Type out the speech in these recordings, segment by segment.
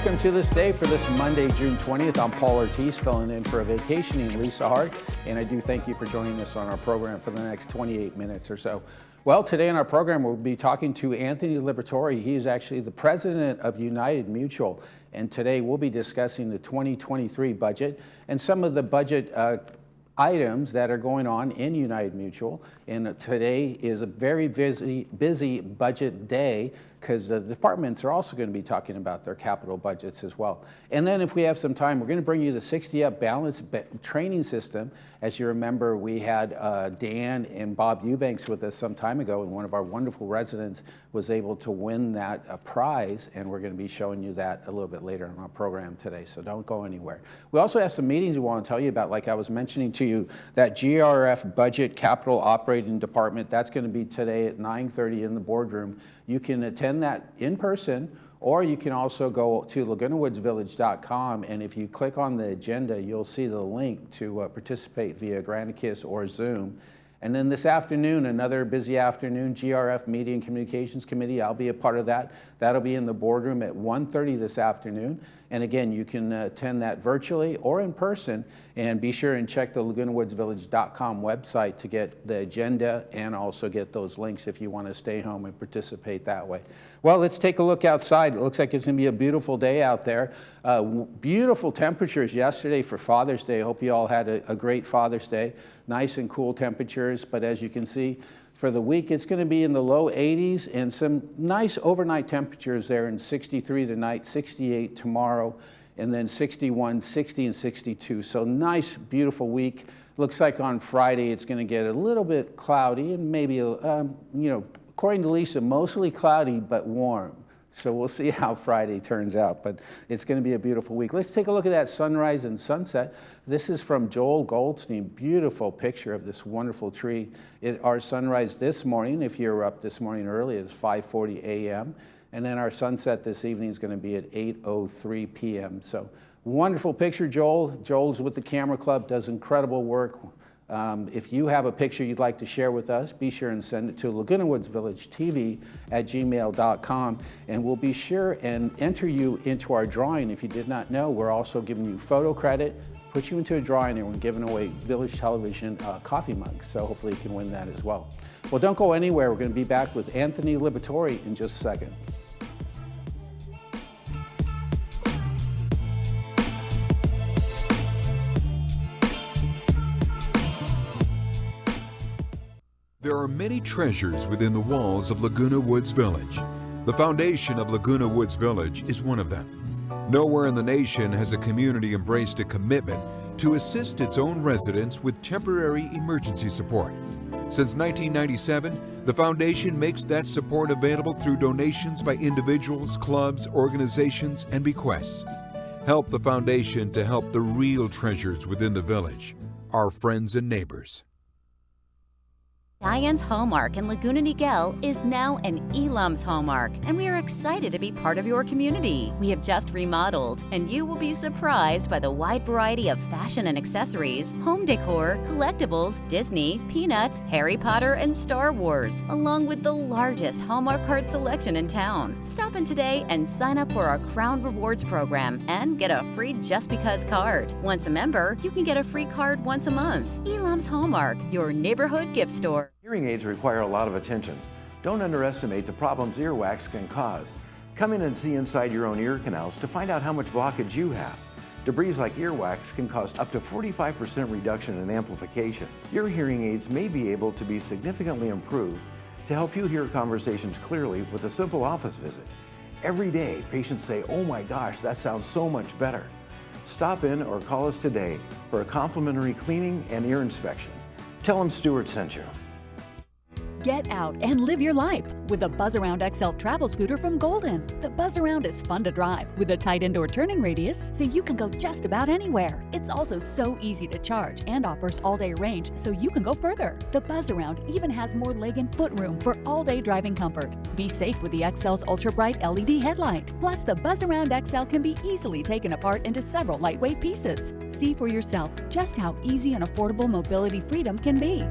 welcome to This Day for this Monday, June 20th. I'm Paul Ortiz, filling in for a vacationing Lisa Hart, and I do thank you for joining us on our program for the next 28 minutes or so. Well, today in our program, we'll be talking to Anthony Liberatore. He is actually the president of United Mutual, and today we'll be discussing the 2023 budget and some of the budget items that are going on in United Mutual. And today is a very busy budget day because the departments are also going to be talking about their capital budgets as well. And then if we have some time, we're going to bring you the 60 Up Balance training system. As you remember, we had Dan and Bob Eubanks with us some time ago, and one of our wonderful residents was able to win that prize, and we're going to be showing you that a little bit later in our program today, so don't go anywhere. We also have some meetings we want to tell you about, like I was mentioning to you, that GRF Budget Capital Operating Department. That's going to be today at 9:30 in the boardroom. You can attend that in person, or you can also go to lagunawoodsvillage.com, and if you click on the agenda, you'll see the link to participate via Granicus or Zoom. And then this afternoon, another busy afternoon, GRF Media and Communications Committee. I'll be a part of that. That'll be in the boardroom at 1:30 this afternoon. And again, you can attend that virtually or in person, and be sure and check the lagunawoodsvillage.com website to get the agenda and also get those links if you want to stay home and participate that way. Well, let's take a look outside. It looks like it's going to be a beautiful day out there. Beautiful temperatures yesterday for Father's Day. I hope you all had a great Father's Day. Nice and cool temperatures, but as you can see, for the week, it's going to be in the low 80s and some nice overnight temperatures there in 63 tonight, 68 tomorrow, and then 61, 60, and 62. So nice, beautiful week. Looks like on Friday it's going to get a little bit cloudy and maybe, according to Lisa, mostly cloudy but warm. So we'll see how Friday turns out, but it's going to be a beautiful week. Let's take a look at that sunrise and sunset. This is from Joel Goldstein. Beautiful picture of this wonderful tree. Our sunrise this morning, if you're up this morning early, is 5:40 a.m. And then our sunset this evening is going to be at 8:03 p.m. So wonderful picture, Joel. Joel's with the Camera Club, does incredible work. If you have a picture you'd like to share with us, be sure and send it to lagunawoodsvillagetv@gmail.com, and we'll be sure and enter you into our drawing. If you did not know, we're also giving you photo credit, put you into a drawing, and we're giving away Village Television coffee mugs, so hopefully you can win that as well. Well, don't go anywhere. We're going to be back with Anthony Liberatore in just a second. There are many treasures within the walls of Laguna Woods Village. The foundation of Laguna Woods Village is one of them. Nowhere in the nation has a community embraced a commitment to assist its own residents with temporary emergency support. Since 1997, the foundation makes that support available through donations by individuals, clubs, organizations, and bequests. Help the foundation to help the real treasures within the village, our friends and neighbors. Diane's Hallmark in Laguna Niguel is now an Elam's Hallmark, and we are excited to be part of your community. We have just remodeled, and you will be surprised by the wide variety of fashion and accessories, home decor, collectibles, Disney, Peanuts, Harry Potter, and Star Wars, along with the largest Hallmark card selection in town. Stop in today and sign up for our Crown Rewards program and get a free Just Because card. Once a member, you can get a free card once a month. Elam's Hallmark, your neighborhood gift store. Hearing aids require a lot of attention. Don't underestimate the problems earwax can cause. Come in and see inside your own ear canals to find out how much blockage you have. Debris like earwax can cause up to 45% reduction in amplification. Your hearing aids may be able to be significantly improved to help you hear conversations clearly with a simple office visit. Every day, patients say, "Oh my gosh, that sounds so much better." Stop in or call us today for a complimentary cleaning and ear inspection. Tell them Stuart sent you. Get out and live your life with the Buzz Around XL travel scooter from Golden. The Buzz Around is fun to drive with a tight indoor turning radius so you can go just about anywhere. It's also so easy to charge and offers all-day range so you can go further. The Buzz Around even has more leg and foot room for all-day driving comfort. Be safe with the XL's ultra-bright LED headlight. Plus, the Buzz Around XL can be easily taken apart into several lightweight pieces. See for yourself just how easy and affordable mobility freedom can be.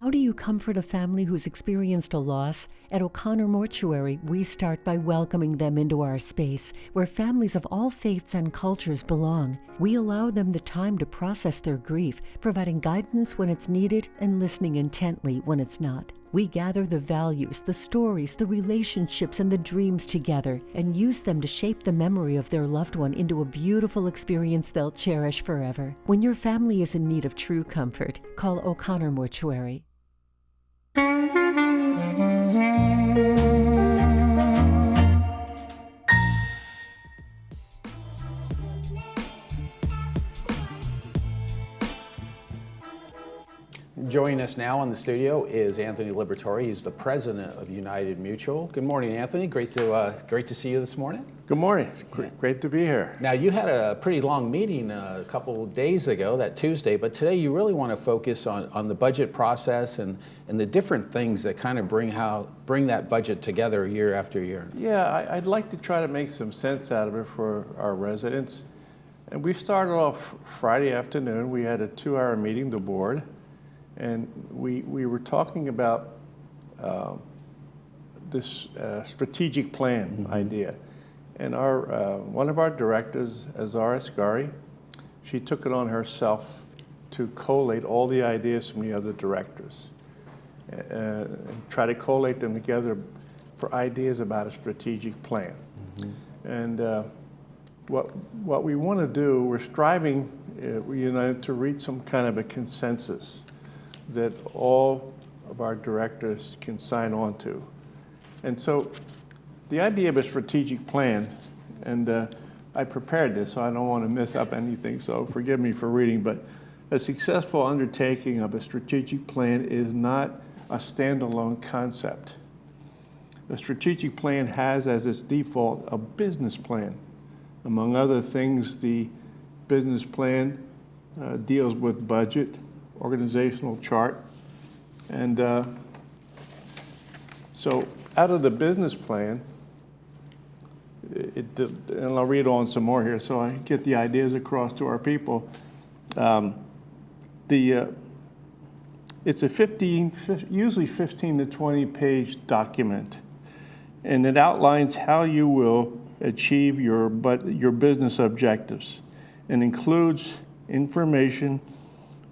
How do you comfort a family who's experienced a loss? At O'Connor Mortuary, we start by welcoming them into our space, where families of all faiths and cultures belong. We allow them the time to process their grief, providing guidance when it's needed and listening intently when it's not. We gather the values, the stories, the relationships, and the dreams together and use them to shape the memory of their loved one into a beautiful experience they'll cherish forever. When your family is in need of true comfort, call O'Connor Mortuary. Joining us now in the studio is Anthony Liberatore. He's the president of United Mutual. Good morning, Anthony. Great to see you this morning. Good morning. It's great to be here. Now, you had a pretty long meeting a couple of days ago, that Tuesday, but today you really want to focus on the budget process and the different things that kind of bring that budget together year after year. Yeah, I'd like to try to make some sense out of it for our residents. And we started off Friday afternoon. We had a 2-hour meeting, the board, and we were talking about this strategic plan idea. And one of our directors, Azara Asghari, she took it on herself to collate all the ideas from the other directors and try to collate them together for ideas about a strategic plan. And what we want to do, we're striving to reach some kind of a consensus that all of our directors can sign on to. And so the idea of a strategic plan, and I prepared this, so I don't want to mess up anything, so forgive me for reading, but a successful undertaking of a strategic plan is not a standalone concept. A strategic plan has as its default a business plan. Among other things, the business plan deals with budget, organizational chart, and so out of the business plan, and I'll read on some more here so I get the ideas across to our people. It's a usually 15 to 20 page document, and it outlines how you will achieve your business objectives and includes information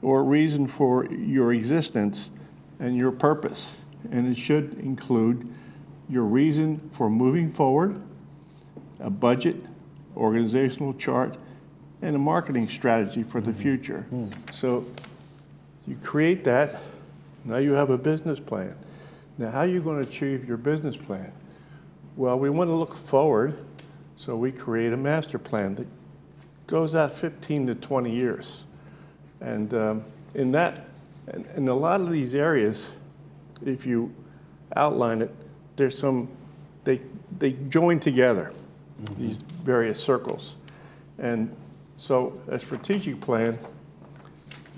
or reason for your existence and your purpose. And it should include your reason for moving forward, a budget, organizational chart, and a marketing strategy for the future. So you create that, now you have a business plan. Now, how are you going to achieve your business plan? Well, we want to look forward, so we create a master plan that goes out 15 to 20 years. And in a lot of these areas, if you outline it, there's they join together, these various circles. And so a strategic plan,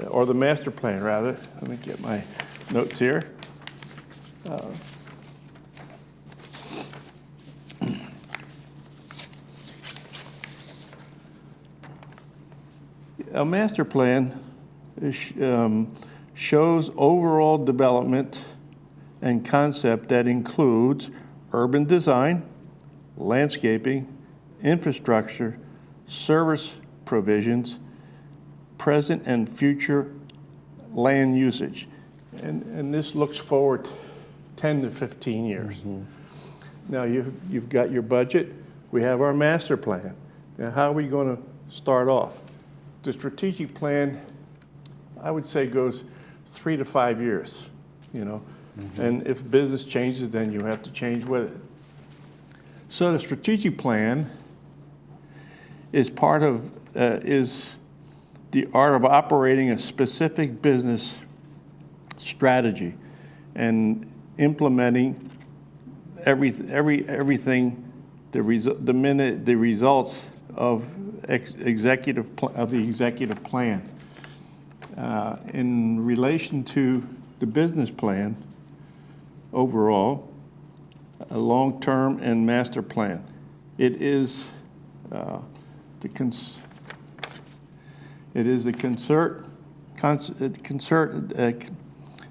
or the master plan rather, let me get my notes here. A master plan shows overall development and concept that includes urban design, landscaping, infrastructure, service provisions, present and future land usage. And this looks forward 10 to 15 years. Now you've got your budget, we have our master plan. Now how are we going to start off? The strategic plan, I would say, goes 3 to 5 years, and if business changes, then you have to change with it. So the strategic plan is is the art of operating a specific business strategy and implementing everything, the results of the executive plan. In relation to the business plan overall, a long-term and master plan, it is the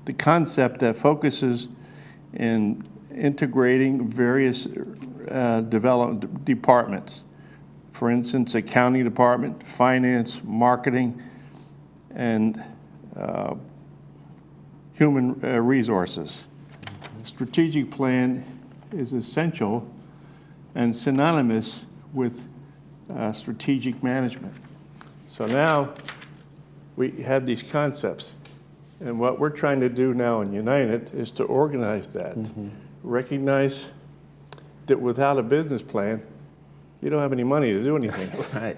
the concept that focuses in integrating various development departments. For instance, accounting department, finance, marketing, and human resources. Strategic plan is essential and synonymous with strategic management. So now we have these concepts, and what we're trying to do now in United is to organize that, recognize that without a business plan, you don't have any money to do anything. Right.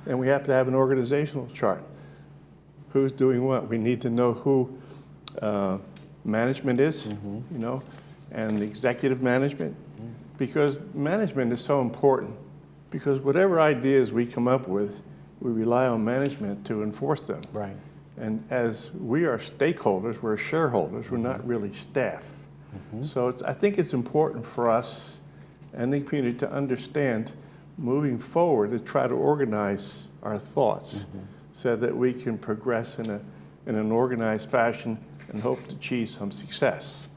And we have to have an organizational chart. Who's doing what? We need to know who management is, you know, and the executive management, because management is so important. Because whatever ideas we come up with, we rely on management to enforce them. Right. And as we are stakeholders, we're shareholders, we're not really staff. So I think it's important for us and the community to understand moving forward to try to organize our thoughts so that we can progress in an organized fashion and hope to achieve some success.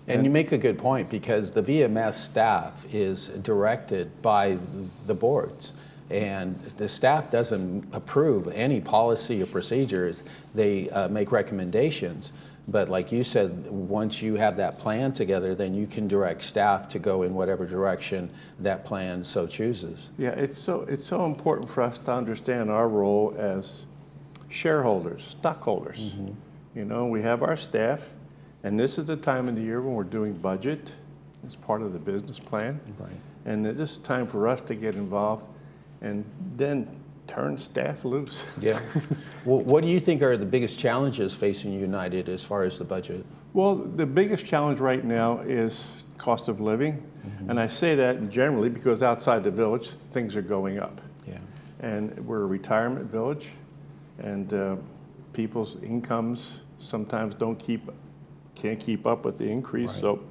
And you make a good point, because the VMS staff is directed by the boards, and the staff doesn't approve any policy or procedures. They make recommendations, but like you said, once you have that plan together, then you can direct staff to go in whatever direction that plan so chooses. Yeah, it's so important for us to understand our role as shareholders, stockholders. You know, we have our staff, and this is the time of the year when we're doing budget. It's part of the business plan. Right. And this is time for us to get involved and then turn staff loose. Yeah. Well, what do you think are the biggest challenges facing United as far as the budget? Well, the biggest challenge right now is cost of living. And I say that generally because outside the village, things are going up. Yeah. And we're a retirement village, and people's incomes sometimes can't keep up with the increase. Right. So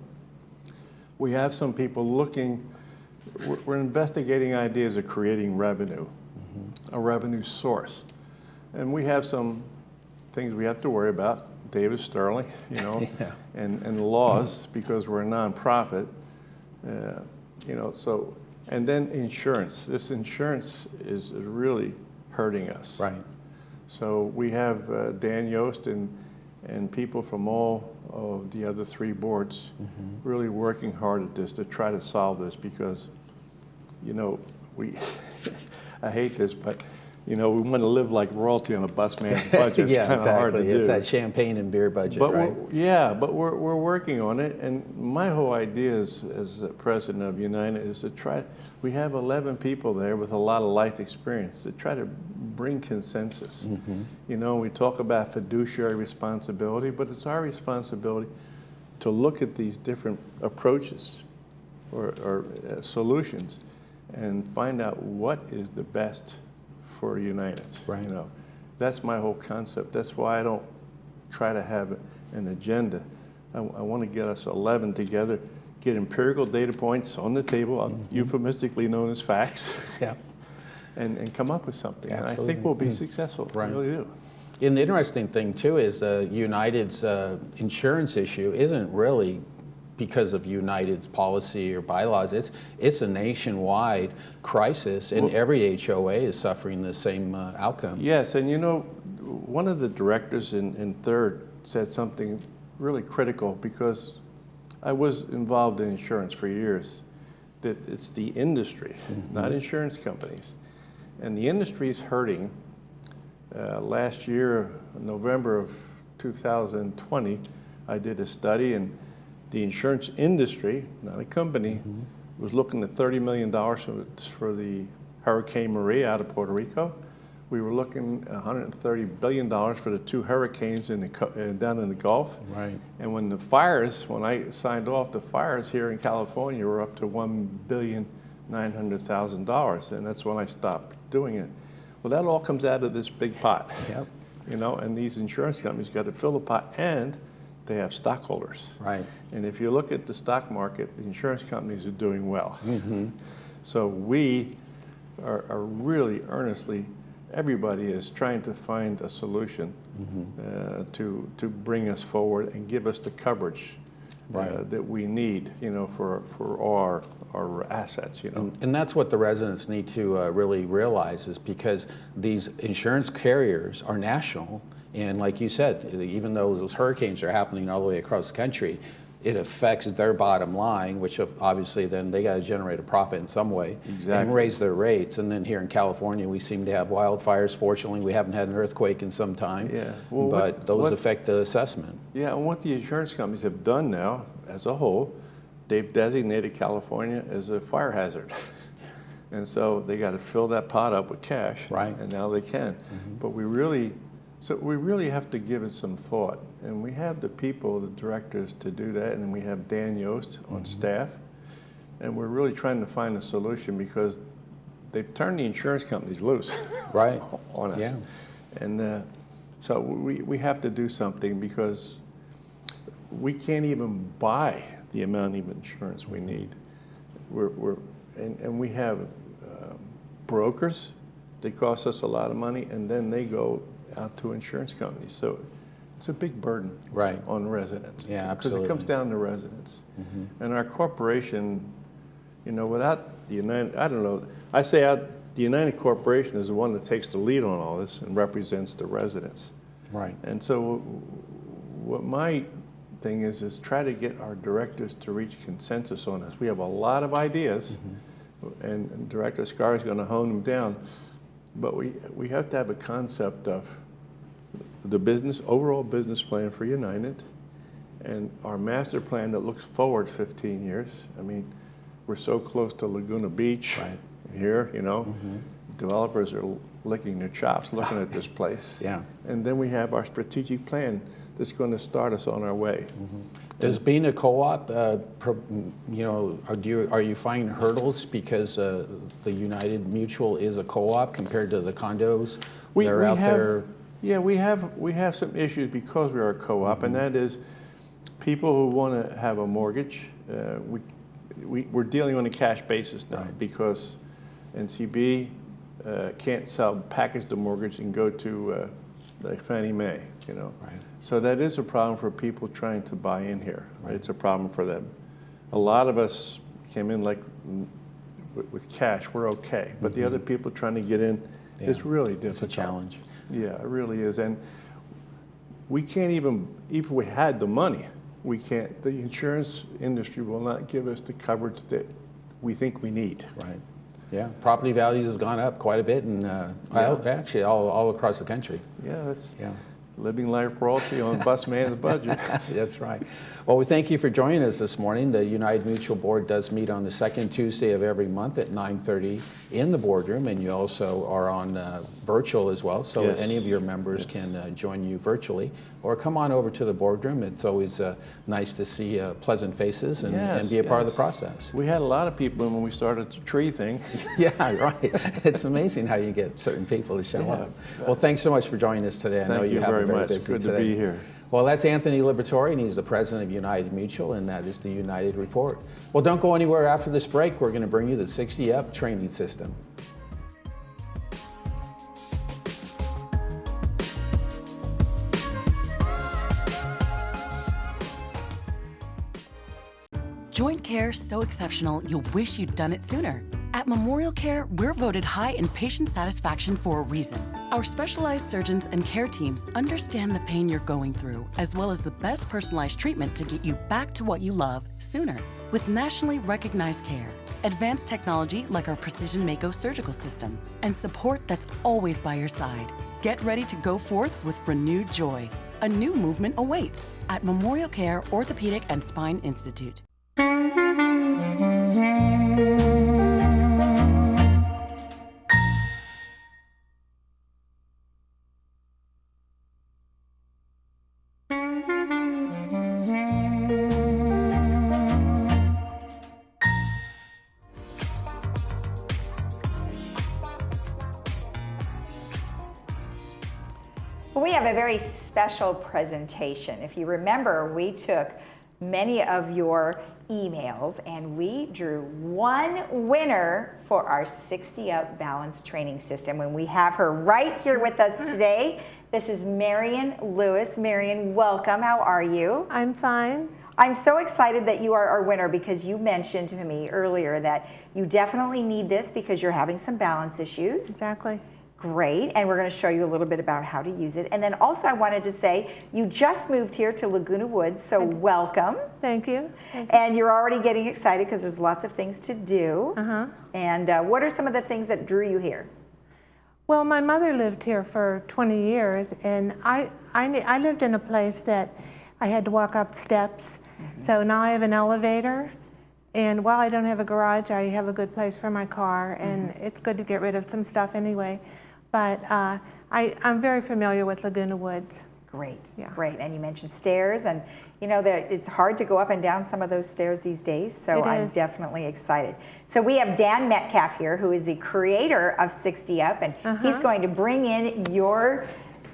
we have some people looking, we're investigating ideas of creating revenue, a revenue source. And we have some things we have to worry about, David Sterling, you know, and laws, because we're a nonprofit, you know, so, and then insurance. This insurance is really hurting us. Right. So we have Dan Yost and people from all of the other three boards really working hard at this to try to solve this, because, you know, I hate this, but, you know, we want to live like royalty on a busman's budget. It's Yeah, kind of hard to do. It's that champagne and beer budget, But right? we're working on it, and my whole idea as president of United is to try. We have 11 people there with a lot of life experience to try to bring consensus. You know, we talk about fiduciary responsibility, but it's our responsibility to look at these different approaches or solutions and find out what is the best for United. Right. You know, that's my whole concept. That's why I don't try to have an agenda. I want to get us 11 together, get empirical data points on the table, euphemistically known as facts, Yeah. and come up with something. And I Absolutely. think we'll be successful. Right. I really do. And the interesting thing too is United's insurance issue isn't really because of United's policy or bylaws. It's a nationwide crisis, and every HOA is suffering the same outcome. Yes, and you know, one of the directors in Third said something really critical, because I was involved in insurance for years, that it's the industry, not insurance companies. And the industry is hurting. Last year, November of 2020, I did a study, and the insurance industry, not a company, was looking at $30 million for the Hurricane Maria out of Puerto Rico. We were looking at $130 billion for the two hurricanes down in the Gulf. Right. And when I signed off, the fires here in California were up to $1,900,000, and that's when I stopped doing it. Well, that all comes out of this big pot. Yep. You know, and these insurance companies got to fill the pot, and they have stockholders. Right. And if you look at the stock market, the insurance companies are doing well. So we are really earnestly everybody is trying to find a solution to bring us forward and give us the coverage that we need, for our assets, And that's what the residents need to really realize, is because these insurance carriers are national, and like you said, even though those hurricanes are happening all the way across the country, it affects their bottom line, which obviously then they got to generate a profit in some way and raise their rates. And then here in California, we seem to have wildfires. Fortunately, we haven't had an earthquake in some time, but those affect the assessment. Yeah, and what the insurance companies have done now, as a whole, they've designated California as a fire hazard. And so they got to fill that pot up with cash, and now they can. But we really have to give it some thought. And we have the people, the directors, to do that, and we have Dan Yost on staff. And we're really trying to find a solution, because they've turned the insurance companies loose on us. Yeah. And so we have to do something, because we can't even buy the amount of insurance we need. And we have brokers that cost us a lot of money, and then they go out to insurance companies. So it's a big burden on residents. Yeah, because absolutely. it comes down to residents. And our corporation, without the United, I don't know, I say the United Corporation is the one that takes the lead on all this and represents the residents. Right. And so what my thing is try to get our directors to reach consensus on this. We have a lot of ideas, and Director Scar is going to hone them down, but we have to have a concept of the overall business plan for United, and our master plan that looks forward 15 years. I mean, we're so close to Laguna Beach here, Developers are licking their chops looking at this place. Yeah. And then we have our strategic plan that's going to start us on our way. Does being a co-op, are you finding hurdles because the United Mutual is a co-op compared to the condos that are out there? Yeah, we have some issues because we are a co-op, and that is people who want to have a mortgage. We're dealing on a cash basis now because NCB can't package the mortgage and go to like Fannie Mae, So that is a problem for people trying to buy in here. It's a problem for them. A lot of us came in with cash, we're okay. But the other people trying to get in, it's really difficult. It's a challenge. Yeah, it really is. And we can't even if we had the money, we can't, the insurance industry will not give us the coverage that we think we need. Right. Yeah, property values have gone up quite a bit, and actually all across the country. Yeah, that's living life royalty on busman's budget. That's right. Well, we thank you for joining us this morning. The United Mutual Board does meet on the second Tuesday of every month at 9:30 in the boardroom, and you also are on virtual as well, so any of your members can join you virtually, or come on over to the boardroom. It's always nice to see pleasant faces and be a part of the process. We had a lot of people when we started the tree thing. Yeah, right. It's amazing how you get certain people to show up. Well, thanks so much for joining us today. I know you have a very busy Good today. to be here. Well, that's Anthony Liberatore, and he's the president of United Mutual, and that is the United Report. Well, don't go anywhere after this break. We're going to bring you the 60 Up training system. Joint care so exceptional, you'll wish you'd done it sooner. At Memorial Care, we're voted high in patient satisfaction for a reason. Our specialized surgeons and care teams understand the pain you're going through, as well as the best personalized treatment to get you back to what you love sooner. With nationally recognized care, advanced technology like our Precision Mako surgical system, and support that's always by your side. Get ready to go forth with renewed joy. A new movement awaits at Memorial Care Orthopedic and Spine Institute. We have a very special presentation. If you remember, we took many of your emails, and we drew one winner for our 60 Up Balance Training System, and we have her right here with us today. This is Marion Lewis. Marion, welcome. How are you? I'm fine. I'm so excited that you are our winner because you mentioned to me earlier that you definitely need this because you're having some balance issues. Exactly. Great, and we're going to show you a little bit about how to use it. And then also I wanted to say, you just moved here to Laguna Woods, so welcome. Thank you. And you're already getting excited because there's lots of things to do. And what are some of the things that drew you here? Well, my mother lived here for 20 years, and I lived in a place that I had to walk up steps. So now I have an elevator, and while I don't have a garage, I have a good place for my car, and it's good to get rid of some stuff anyway. But I'm very familiar with Laguna Woods. Great, Yeah. great. And you mentioned stairs, and you know that it's hard to go up and down some of those stairs these days, so It I'm is. definitely excited. So we have Dan Metcalf here, who is the creator of 60 Up, and he's going to bring in your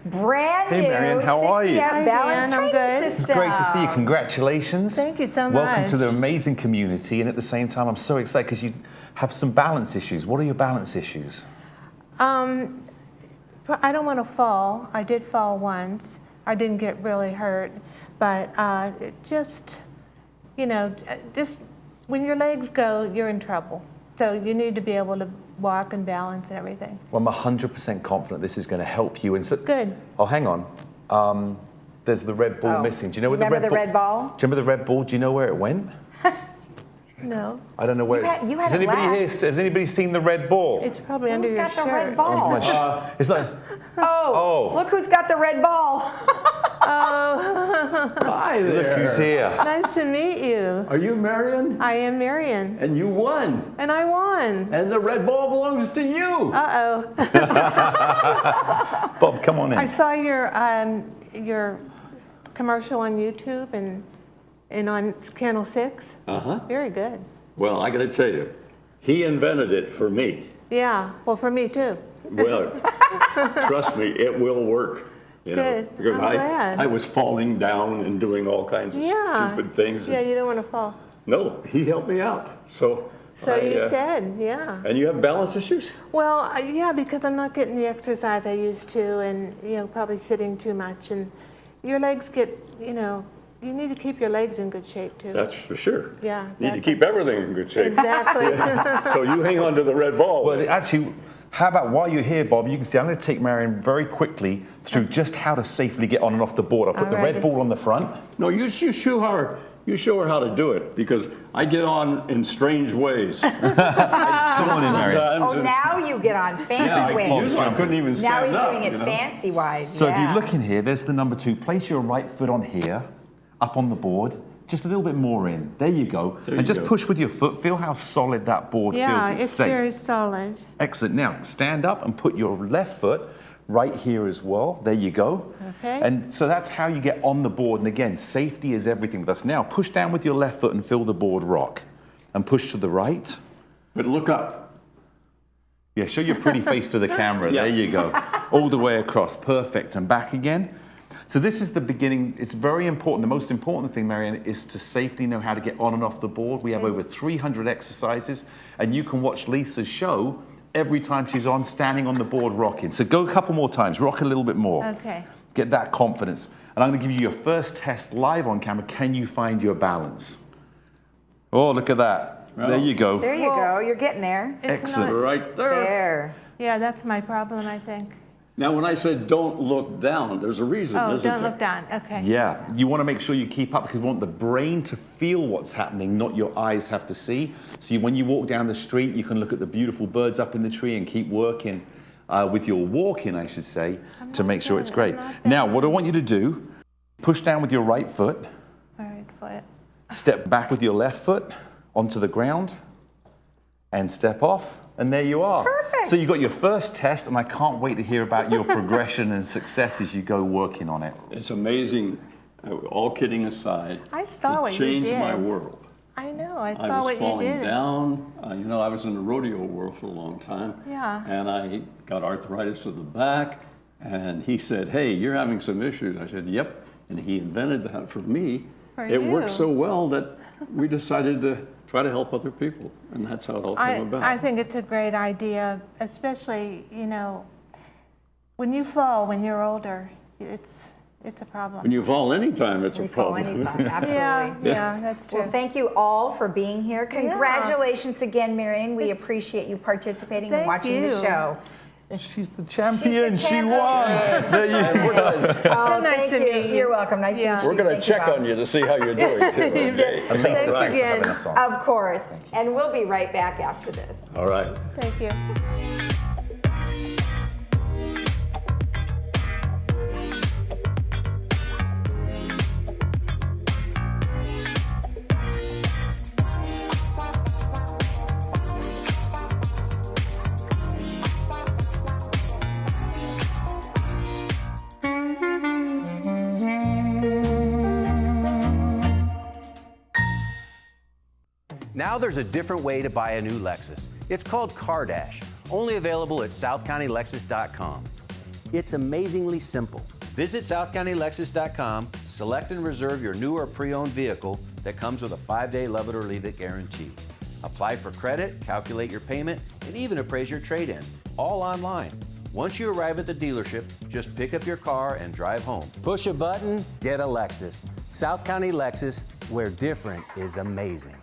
brand Hey, new Marion, how are 60 you? Up Hi, Balance Dan, I'm Training good. It's System. great to see you. Congratulations. Thank you so Welcome much. to the amazing community. And at the same time, I'm so excited because you have some balance issues. What are your balance issues? I don't want to fall. I did fall once. I didn't get really hurt, but it just, you know, just when your legs go, you're in trouble. So you need to be able to walk and balance and everything. Well, I'm 100% confident this is going to help you. And so, Good. Oh, hang on. There's the red ball missing. Do you know where Remember the red ball? ball? Do you remember the red ball? Do you know where it went? No, I don't know where. You had Has it anybody here? last. Has anybody seen the red ball? it's probably under Who's your got the shirt. red ball? It's like. Oh, look who's got the red ball. Hi Look there. who's here. Nice to meet you. Are you Marion? I am Marion, And you won. and I won. And the red ball belongs to you. Uh-oh. Bob, come on in. I saw your commercial on YouTube and on Channel 6. Very good. Well, I got to tell you, he invented it for me. Yeah, well, for me too. Well, trust me, it will work. You know, Good. because I'm glad. I was falling down and doing all kinds of Yeah. stupid things. Yeah, you don't want to fall. No, he helped me out. So You said, yeah. And you have balance issues? Well, yeah, because I'm not getting the exercise I used to, and probably sitting too much, and your legs get, you need to keep your legs in good shape too. That's for sure. Yeah, Need to exactly. keep everything in good shape. Exactly. So you hang on to the red ball. Well, actually, how about while you're here, Bob, you can see I'm going to take Marion very quickly through just how to safely get on and off the board. I'll put the red Alrighty. ball on the front. No, you show her how to do it, because I get on in strange ways. Come on in, Marion. Sometimes, Oh, and- now you get on fancy ways. usually I couldn't even Now stand he's up. doing it you know? fancy wise. So if yeah. you look in here, there's the number 2. Place your right foot on here, up on the board. Just a little bit more in. There you go. There and you just go. push with your foot. Feel how solid that board Yeah, feels. it's safe. very solid. Excellent. Now, stand up and put your left foot right here as well. There you go. Okay. And so that's how you get on the board. And again, safety is everything with us. Now, push down with your left foot and feel the board rock. And push to the right. But look up. Yeah, show your pretty face to the camera. Yeah. There you go. All the way across. Perfect. And back again. So this is the beginning. It's very important. The most important thing, Marianne, is to safely know how to get on and off the board. We have over 300 exercises, and you can watch Lisa's show every time she's on, standing on the board, rocking. So go a couple more times, rock a little bit more. Okay. Get that confidence. And I'm going to give you your first test live on camera. Can you find your balance? Oh, look at that. There you go. There you go. You're getting there. It's Excellent. not- Right there. There. Yeah, that's my problem, I think. Now, when I said don't look down, there's a reason, Oh, isn't don't there? look down. Okay. Yeah, you want to make sure you keep up because you want the brain to feel what's happening, not your eyes have to see. So when you walk down the street, you can look at the beautiful birds up in the tree and keep working with your walking, I should say, to make sure it's great. Now, what I want you to do, push down with your right foot, All right, foot. step back with your left foot onto the ground, and step off. And there you are. Perfect. So you got your first test, and I can't wait to hear about your progression and success as you go working on it. It's amazing, all kidding aside. I saw what It you changed did. my world. I know. I I saw was what you falling did. down. I was in the rodeo world for a long time. Yeah. And I got arthritis of the back. And he said, hey, you're having some issues. I said, yep. And he invented that for me. it worked so well that we decided to try to help other people, and that's how it all came about. I think it's a great idea, especially, when you fall when you're older, it's a problem. When you fall anytime, it's a Fall problem. anytime, absolutely. Yeah, that's true. Well, thank you all for being here. Congratulations again, Marion. We appreciate you participating and watching the show. She's the champion. She won. There you go. Oh, nice thank to you. meet you. You're welcome. Nice to meet you. We're going to Thank you, check Bob. on you to see how you're doing, too. Okay? Thanks again. Of course. And we'll be right back after this. All right. Thank you. Now there's a different way to buy a new Lexus. It's called CarDash, only available at southcountylexus.com. It's amazingly simple. Visit southcountylexus.com, select and reserve your new or pre-owned vehicle that comes with a 5-day love it or leave it guarantee. Apply for credit, calculate your payment, and even appraise your trade-in, all online. Once you arrive at the dealership, just pick up your car and drive home. Push a button, get a Lexus. South County Lexus, where different is amazing.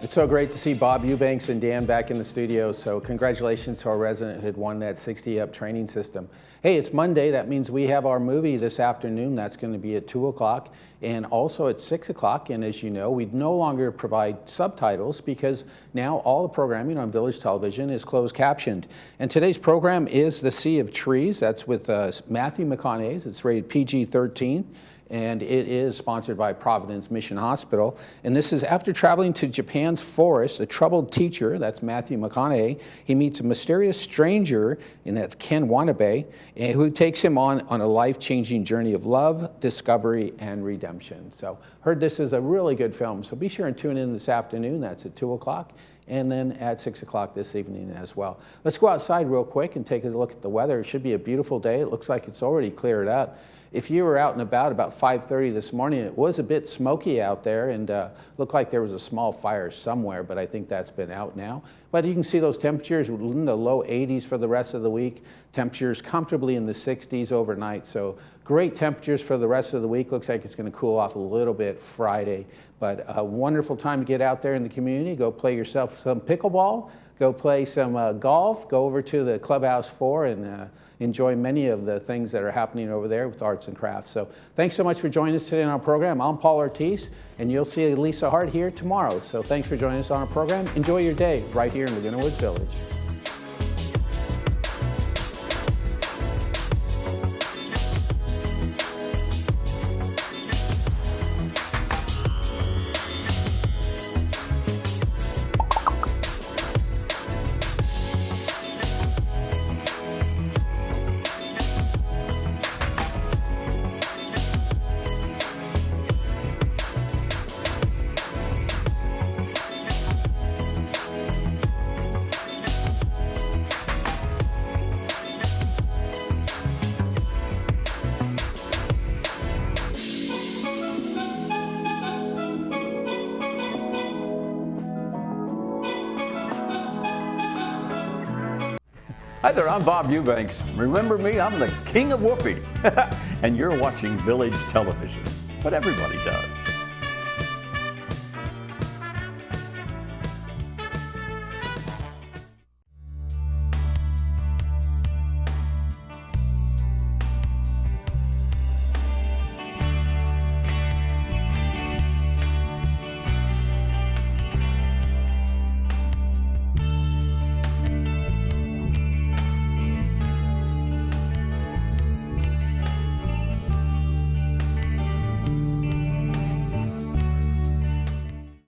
It's so great to see Bob Eubanks and Dan back in the studio. So congratulations to our resident who had won that 60 Up training system. Hey, it's Monday. That means we have our movie this afternoon. That's going to be at 2 o'clock and also at 6 o'clock. And as you know, we no longer provide subtitles because now all the programming on Village Television is closed captioned. And today's program is The Sea of Trees. That's with Matthew McConaughey. It's rated PG-13. And it is sponsored by Providence Mission Hospital. And this is after traveling to Japan's forest, a troubled teacher, that's Matthew McConaughey, he meets a mysterious stranger, and that's Ken Watanabe, who takes him on a life-changing journey of love, discovery, and redemption. So heard this is a really good film, so be sure and tune in this afternoon. That's at 2 o'clock. And then at 6 o'clock this evening as well. Let's go outside real quick and take a look at the weather. It should be a beautiful day. It looks like it's already cleared up. If you were out and about 5:30 this morning, it was a bit smoky out there and looked like there was a small fire somewhere, but I think that's been out now. But you can see those temperatures in the low 80s for the rest of the week. Temperatures comfortably in the 60s overnight. So great temperatures for the rest of the week. Looks like it's going to cool off a little bit Friday. But a wonderful time to get out there in the community. Go play yourself some pickleball. Go play some golf. Go over to the Clubhouse 4 and enjoy many of the things that are happening over there with arts and crafts. So thanks so much for joining us today on our program. I'm Paul Ortiz, and you'll see Lisa Hart here tomorrow. So thanks for joining us on our program. Enjoy your day right here in Laguna Woods Village. Hi there, I'm Bob Eubanks. Remember me? I'm the king of whoopee. And you're watching Village Television. But everybody does.